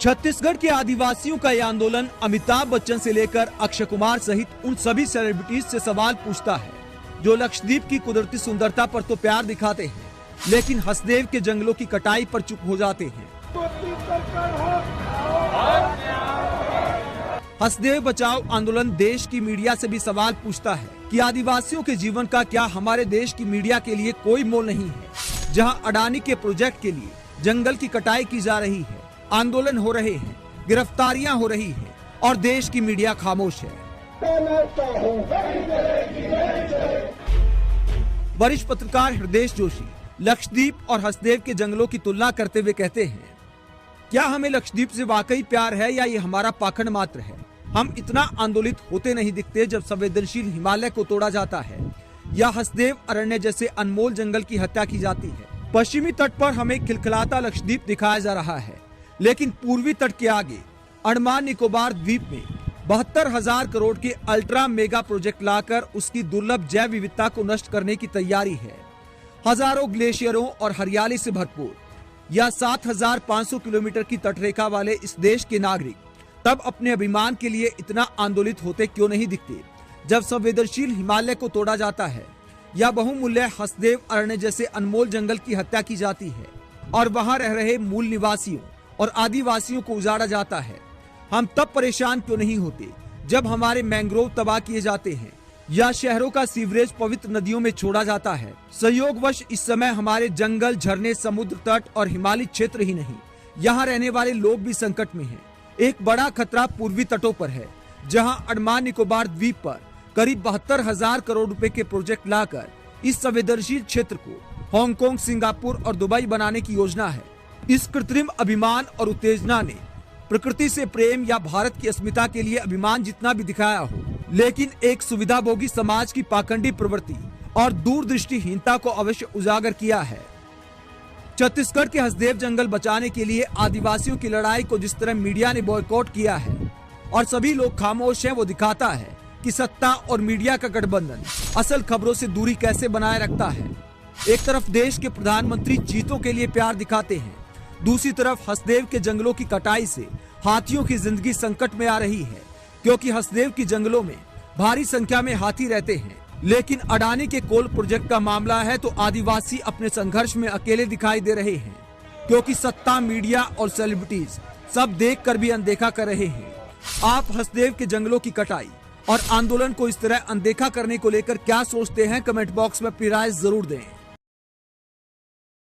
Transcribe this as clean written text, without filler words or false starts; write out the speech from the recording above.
छत्तीसगढ़ के आदिवासियों का यह आंदोलन अमिताभ बच्चन से लेकर अक्षय कुमार सहित उन सभी सेलिब्रिटीज से सवाल पूछता है जो लक्षद्वीप की कुदरती सुंदरता पर तो प्यार दिखाते हैं, लेकिन हसदेव के जंगलों की कटाई पर चुप हो जाते हैं। हसदेव बचाओ आंदोलन देश की मीडिया से भी सवाल पूछता है कि आदिवासियों के जीवन का क्या हमारे देश की मीडिया के लिए कोई मोल नहीं है, जहां अडानी के प्रोजेक्ट के लिए जंगल की कटाई की जा रही है, आंदोलन हो रहे हैं, गिरफ्तारियां हो रही हैं और देश की मीडिया खामोश है। वरिष्ठ पत्रकार हृदय जोशी लक्षद्वीप और हसदेव के जंगलों की तुलना करते हुए कहते हैं, क्या हमें लक्षद्वीप से वाकई प्यार है या ये हमारा पाखंड मात्र है? हम इतना आंदोलित होते नहीं दिखते जब संवेदनशील हिमालय को तोड़ा जाता है या हसदेव अरण्य जैसे अनमोल जंगल की हत्या की जाती है। पश्चिमी तट पर हमें खिलखिलाता लक्षद्वीप दिखाया जा रहा है, लेकिन पूर्वी तट के आगे अंडमान निकोबार द्वीप में 72,000 करोड़ के अल्ट्रा मेगा प्रोजेक्ट लाकर उसकी दुर्लभ जैव विविधता को नष्ट करने की तैयारी है। हजारों ग्लेशियरों और हरियाली से भरपूर या 7,500 किलोमीटर की तटरेखा वाले इस देश के नागरिक तब अपने अभिमान के लिए इतना आंदोलित होते क्यों नहीं दिखते जब संवेदनशील हिमालय को तोड़ा जाता है या बहुमूल्य हसदेव अरण्य जैसे अनमोल जंगल की हत्या की जाती है और वहां रह रहे मूल निवासियों और आदिवासियों को उजाड़ा जाता है। हम तब परेशान क्यों नहीं होते जब हमारे मैंग्रोव तबाह किए जाते हैं या शहरों का सीवरेज पवित्र नदियों में छोड़ा जाता है। संयोगवश इस समय हमारे जंगल, झरने, समुद्र तट और हिमालय क्षेत्र ही नहीं, यहाँ रहने वाले लोग भी संकट में हैं। एक बड़ा खतरा पूर्वी तटों पर है, जहां अंडमान निकोबार द्वीप पर करीब 72,000 करोड़ रुपए के प्रोजेक्ट लाकर इस संवेदनशील क्षेत्र को हांगकांग, सिंगापुर और दुबई बनाने की योजना है। इस कृत्रिम अभिमान और उत्तेजना ने प्रकृति से प्रेम या भारत की अस्मिता के लिए अभिमान जितना भी दिखाया हो, लेकिन एक सुविधाभोगी समाज की पाखंडी प्रवृत्ति और दूरदृष्टिहीनता को अवश्य उजागर किया है। छत्तीसगढ़ के हसदेव जंगल बचाने के लिए आदिवासियों की लड़ाई को जिस तरह मीडिया ने बॉयकॉट किया है और सभी लोग खामोश हैं, वो दिखाता है कि सत्ता और मीडिया का गठबंधन असल खबरों से दूरी कैसे बनाए रखता है। एक तरफ देश के प्रधानमंत्री चीतों के लिए प्यार दिखाते हैं, दूसरी तरफ हसदेव के जंगलों की कटाई से हाथियों की जिंदगी संकट में आ रही है, क्योंकि हसदेव की जंगलों में भारी संख्या में हाथी रहते हैं। लेकिन अडानी के कोल प्रोजेक्ट का मामला है तो आदिवासी अपने संघर्ष में अकेले दिखाई दे रहे हैं, क्योंकि सत्ता, मीडिया और सेलिब्रिटीज सब देखकर भी अनदेखा कर रहे हैं। आप हसदेव के जंगलों की कटाई और आंदोलन को इस तरह अनदेखा करने को लेकर क्या सोचते हैं? कमेंट बॉक्स में अपनी राय जरूर दें।